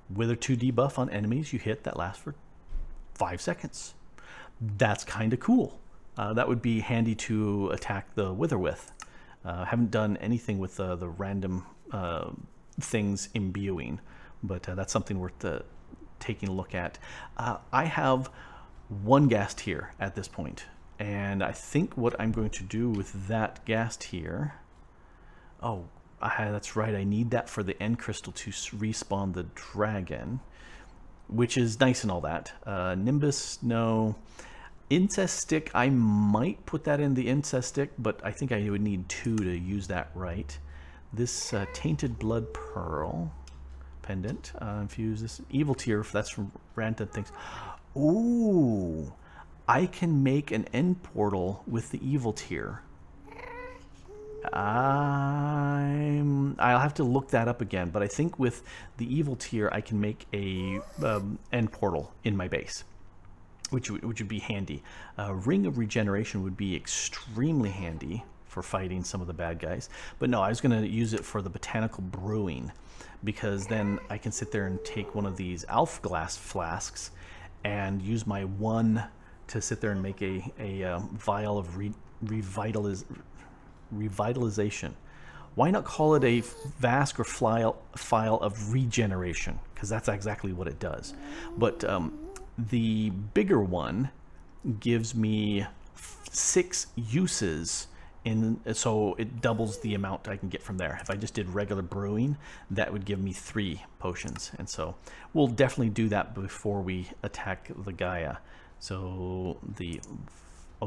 Wither 2 debuff on enemies you hit that lasts for 5 seconds. That's kind of cool. That would be handy to attack the Wither with. Haven't done anything with the random things imbuing, but that's something worth taking a look at. I have one gas tier at this point, and I think what I'm going to do with that gas tier... Oh, that's right, I need that for the end crystal to respawn the dragon, which is nice and all that. Nimbus, no. Incest stick, I might put that in the incest stick, but I think I would need 2 to use that right. This tainted blood pearl pendant, infuse this evil tier, that's from random things. Ooh, I can make an end portal with the evil tier. I'll have to look that up again, but I think with the evil tier I can make a end portal in my base, which would be handy. Ring of Regeneration would be extremely handy for fighting some of the bad guys. But no, I was going to use it for the botanical brewing, because then I can sit there and take one of these Alpha Glass flasks and use my 1 to sit there and make a vial of revitalization. Why not call it a Vask or file of regeneration? Because that's exactly what it does. But the bigger one gives me 6 uses, so it doubles the amount I can get from there. If I just did regular brewing, that would give me 3 potions. And so we'll definitely do that before we attack the Gaia. So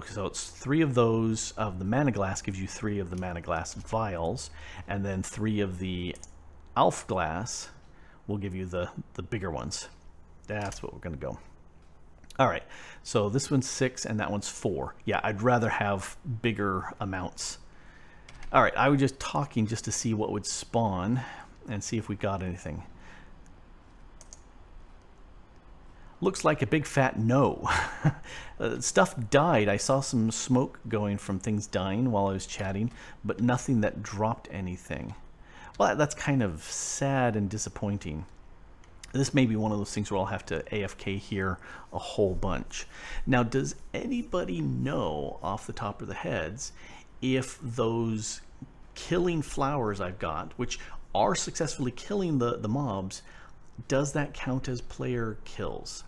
so it's 3 of those of the mana glass gives you 3 of the mana glass vials, and then 3 of the Alpha Glass will give you the bigger ones. That's what we're going to go. All right, so this one's 6 and that one's 4. Yeah, I'd rather have bigger amounts. All right, I was just talking just to see what would spawn and see if we got anything. Looks like a big fat no. Stuff died. I saw some smoke going from things dying while I was chatting, but nothing that dropped anything. Well, that's kind of sad and disappointing. This may be one of those things where I'll have to AFK here a whole bunch. Now, does anybody know off the top of the heads if those killing flowers I've got, which are successfully killing the mobs, does that count as player kills?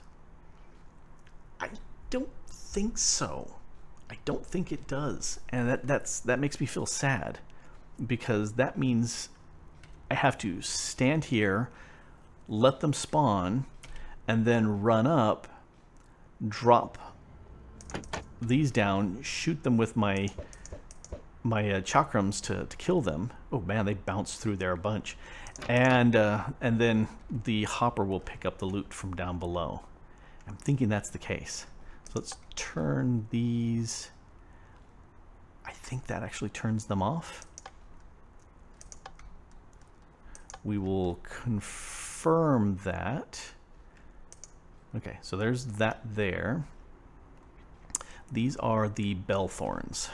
I don't think so. I don't think it does. And that makes me feel sad, because that means I have to stand here, let them spawn, and then run up, drop these down, shoot them with my chakrams to kill them. Oh man, they bounce through there a bunch. And then the hopper will pick up the loot from down below. I'm thinking that's the case. So let's turn these. I think that actually turns them off. We will confirm that. Okay, so there's that there. These are the bellthorns.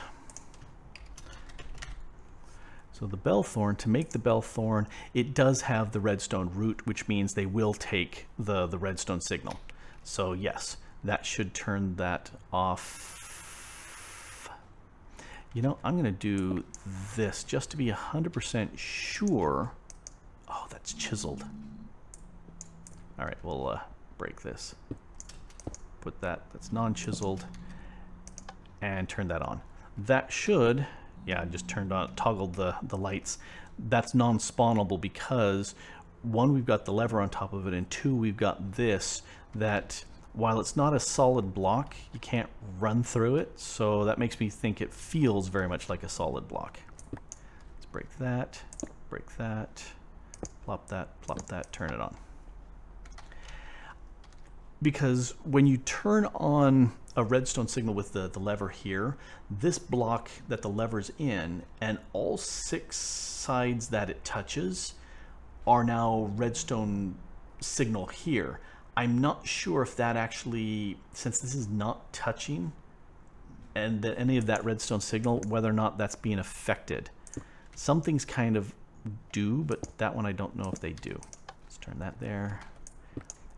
So the bellthorn, to make the bellthorn, it does have the redstone root, which means they will take the redstone signal. So yes, that should turn that off. You know, I'm gonna do this just to be 100% sure. Oh, that's chiseled. All right, we'll break this. Put that's non-chiseled, and turn that on. That should, yeah, I just turned on, toggled the lights. That's non-spawnable because 1, we've got the lever on top of it, and 2, we've got this that, while it's not a solid block, you can't run through it, so that makes me think it feels very much like a solid block. Let's break that, plop that, turn it on. because when you turn on a redstone signal with the lever here, this block that the lever's in and all 6 sides that it touches are now redstone signal here. I'm not sure if that actually, since this is not touching and that any of that redstone signal, whether or not that's being affected. Some things kind of do, but that one I don't know if they do. Let's turn that there,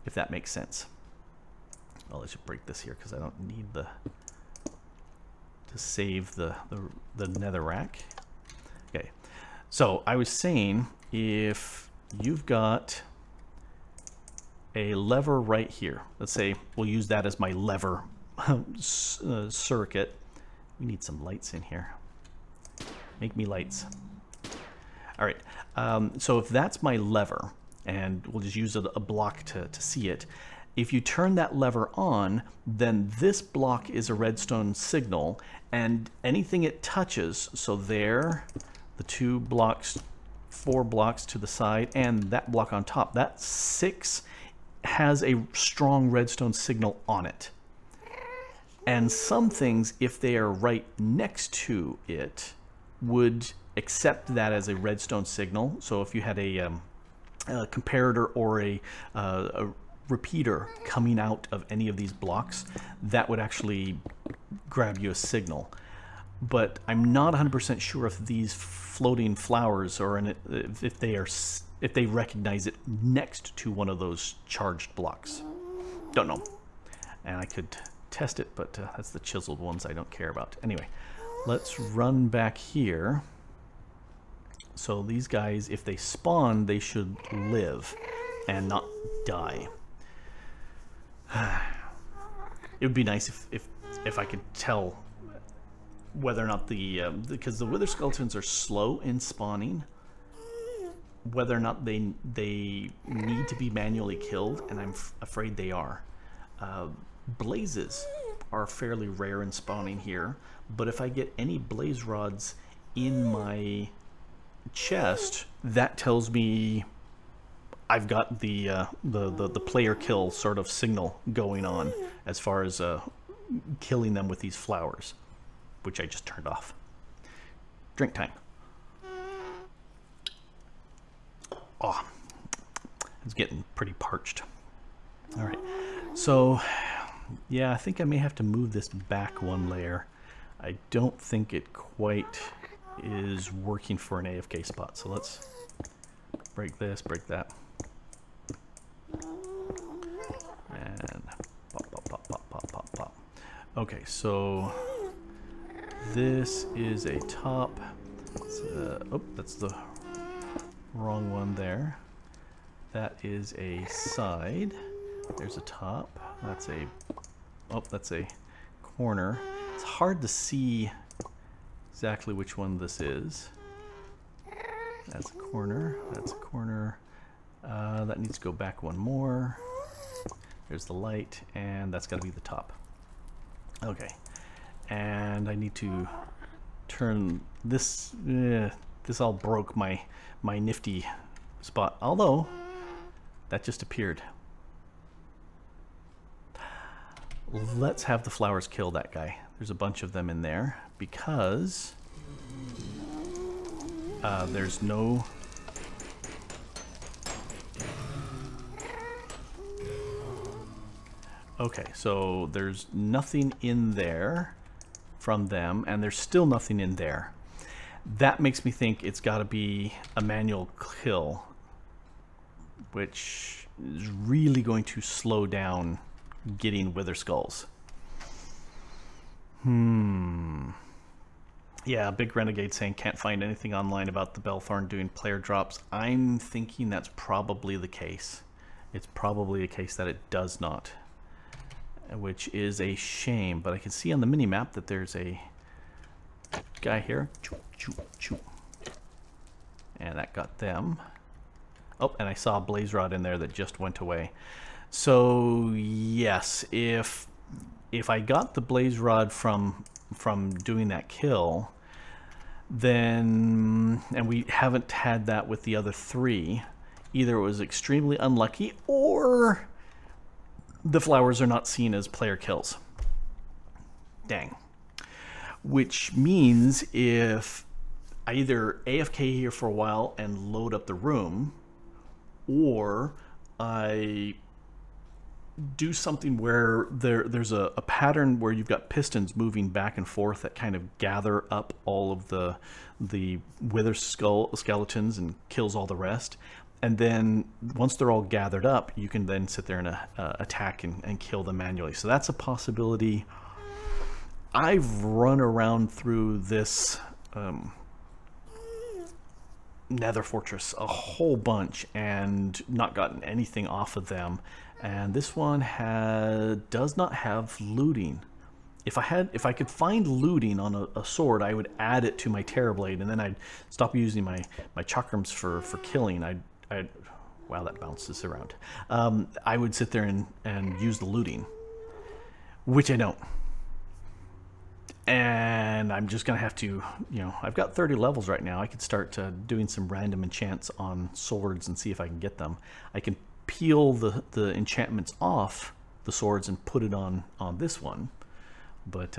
if that makes sense. Well, I should break this here because I don't need to save the nether rack. Okay, so I was saying if you've got a lever right here, let's say we'll use that as my lever circuit. We need some lights in here. Make me lights. All right, so if that's my lever, and we'll just use a block to see it, if you turn that lever on, then this block is a redstone signal, and anything it touches, so there, the 2 blocks, 4 blocks to the side, and that block on top, that 6 has a strong redstone signal on it. And some things, if they are right next to it, would accept that as a redstone signal. So if you had a comparator or a repeater coming out of any of these blocks, that would actually grab you a signal. But I'm not 100% sure if these floating flowers are in it, if they recognize it next to one of those charged blocks. Don't know. And I could test it, but that's the chiseled ones I don't care about. Anyway, let's run back here. So these guys, if they spawn, they should live and not die. It would be nice if I could tell whether or not because the wither skeletons are slow in spawning, whether or not they need to be manually killed, and I'm afraid they are. Blazes are fairly rare in spawning here, but if I get any blaze rods in my chest, that tells me I've got the player kill sort of signal going on as far as killing them with these flowers, which I just turned off. Drink time. Oh, it's getting pretty parched. All right, so yeah, I think I may have to move this back 1 layer. I don't think it quite is working for an AFK spot, so let's break this, break that, and pop, pop, pop, pop, pop, pop, pop. Okay, so this is a top. Oh, that's the wrong one there. That is a side. There's a top. That's a, oh, that's a corner. It's hard to see exactly which one this is. That's a corner. That's a corner. That needs to go back 1 more. There's the light, and that's got to be the top. Okay, and I need to turn this. This all broke my nifty spot. Although that just appeared. Let's have the flowers kill that guy. There's a bunch of them in there because there's no. Okay, so there's nothing in there from them, and there's still nothing in there. That makes me think it's got to be a manual kill, which is really going to slow down getting wither skulls. Yeah, Big Renegade saying can't find anything online about the Belthorn doing player drops. I'm thinking that's probably the case. It's probably a case that it does not, which is a shame. But I can see on the mini map that there's a guy here. And that got them. Oh, and I saw a blaze rod in there that just went away. So yes, if I got the blaze rod from doing that kill, then, and we haven't had that with the other 3, either it was extremely unlucky or the flowers are not seen as player kills. Dang. Which means if I either AFK here for a while and load up the room, or I do something where there's a pattern where you've got pistons moving back and forth that kind of gather up all of the wither skeletons and kills all the rest. And then once they're all gathered up, you can then sit there and attack and kill them manually. So that's a possibility. I've run around through this Nether Fortress a whole bunch and not gotten anything off of them. And this one does not have looting. If I could find looting on a sword, I would add it to my Terrorblade, and then I'd stop using my chakrams for killing. Wow, that bounces around. I would sit there and use the looting, which I don't. And I'm just gonna have to, I've got 30 levels right now. I could start doing some random enchants on swords and see if I can get them. I can peel the enchantments off the swords and put it on this one, but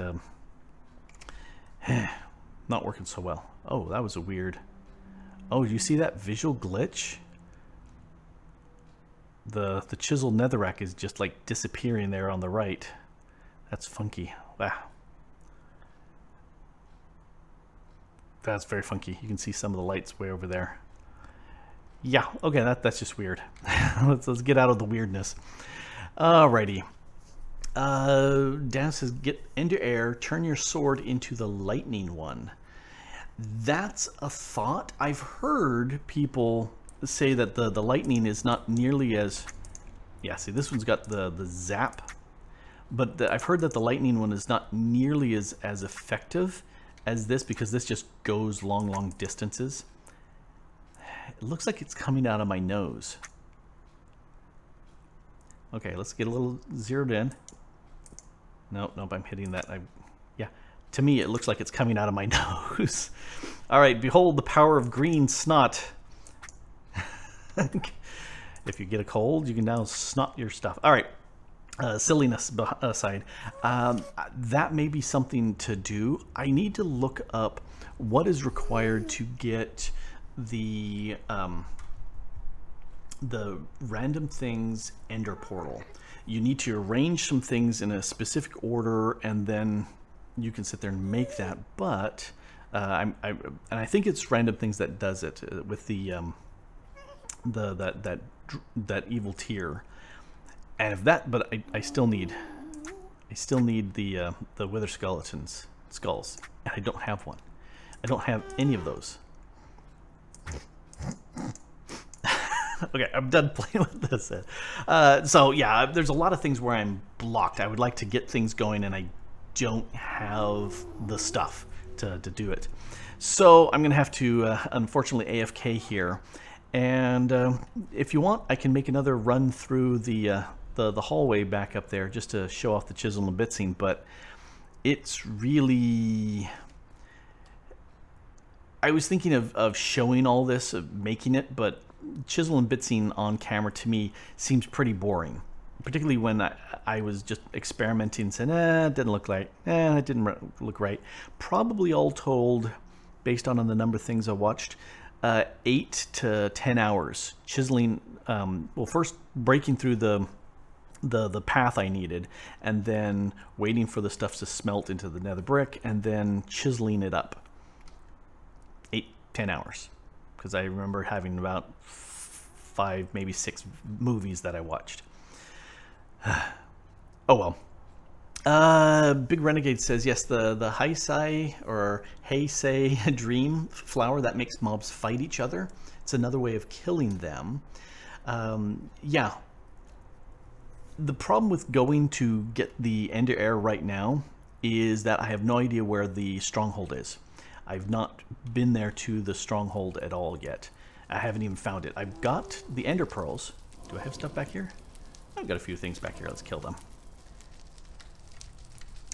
not working so well. Oh, that was a weird. Oh, you see that visual glitch? The chiseled netherrack is just like disappearing there on the right. That's funky. Wow. That's very funky. You can see some of the lights way over there. Yeah, okay, that's just weird. let's get out of the weirdness. Alrighty. Dan says, get into air, turn your sword into the lightning one. That's a thought. I've heard people say that the lightning is not nearly as... Yeah, see, this one's got the zap. But I've heard that the lightning one is not nearly as effective as this, because this just goes long distances. It looks like it's coming out of my nose. Okay, let's get a little zeroed in. Nope, I'm hitting that. Yeah, to me it looks like it's coming out of my nose. All right, behold the power of green snot. If you get a cold, you can now snot your stuff. All right. Silliness aside, that may be something to do. I need to look up what is required to get the random things ender portal. You need to arrange some things in a specific order, and then you can sit there and make that. But I think it's random things that does it with that evil tier. And if that, but I still need the wither skeletons skulls, and I don't have one. I don't have any of those. Okay, I'm done playing with this. So yeah, there's a lot of things where I'm blocked. I would like to get things going, and I don't have the stuff to do it. So I'm gonna have to unfortunately AFK here. And if you want, I can make another run through the hallway back up there just to show off the chisel and bitsing, but it's really... I was thinking of showing all this, of making it, but chisel and bitsing on camera to me seems pretty boring, particularly when I was just experimenting and saying, it didn't look right, it didn't look right. Probably all told, based on the number of things I watched, 8 to 10 hours chiseling. Well, first breaking through the path I needed, and then waiting for the stuff to smelt into the nether brick, and then chiseling it up. 8-10 hours, because I remember having about 5, maybe 6 movies that I watched. Oh well. Big Renegade says, yes, the Heisei or Heisei dream flower that makes mobs fight each other. It's another way of killing them. Yeah. The problem with going to get the Ender Air right now is that I have no idea where the stronghold is. I've not been there to the stronghold at all yet. I haven't even found it. I've got the Ender Pearls. Do I have stuff back here? I've got a few things back here. Let's kill them.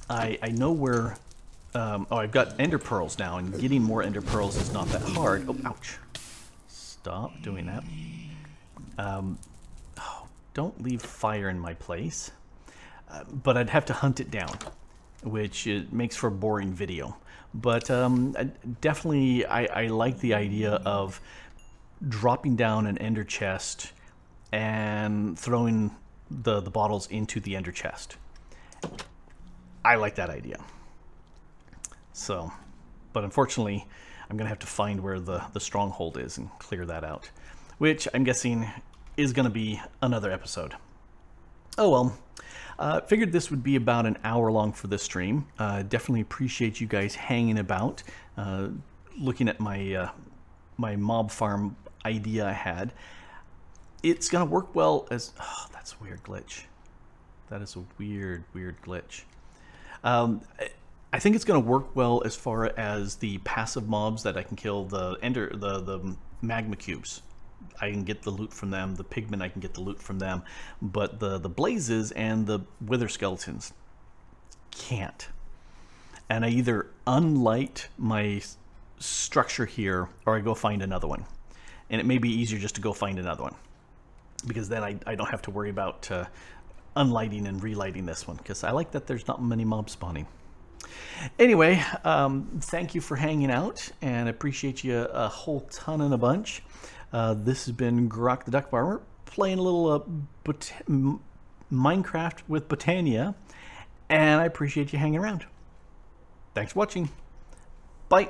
I know where... oh, I've got Ender Pearls now, and getting more Ender Pearls is not that hard. Oh, ouch. Stop doing that. Oh, don't leave fire in my place. but I'd have to hunt it down, which it makes for a boring video. But definitely, I like the idea of dropping down an ender chest and throwing the bottles into the ender chest. I like that idea. So, but unfortunately, I'm going to have to find where the stronghold is and clear that out, which I'm guessing is going to be another episode. Oh well. Figured this would be about an hour long for this stream. Definitely appreciate you guys hanging about, looking at my my mob farm idea I had. It's gonna work well as... Oh, that's a weird glitch. That is a weird glitch. I think it's gonna work well as far as the passive mobs that I can kill, the magma cubes. I can get the loot from them. The pigmen, I can get the loot from them. But the blazes and the wither skeletons can't. And I either unlight my structure here or I go find another one. And it may be easier just to go find another one, because then I don't have to worry about unlighting and relighting this one, because I like that there's not many mobs spawning. Anyway, thank you for hanging out, and I appreciate you a whole ton and a bunch. This has been Grok the DuckFarmer, playing a little Minecraft with Botania, and I appreciate you hanging around. Thanks for watching. Bye.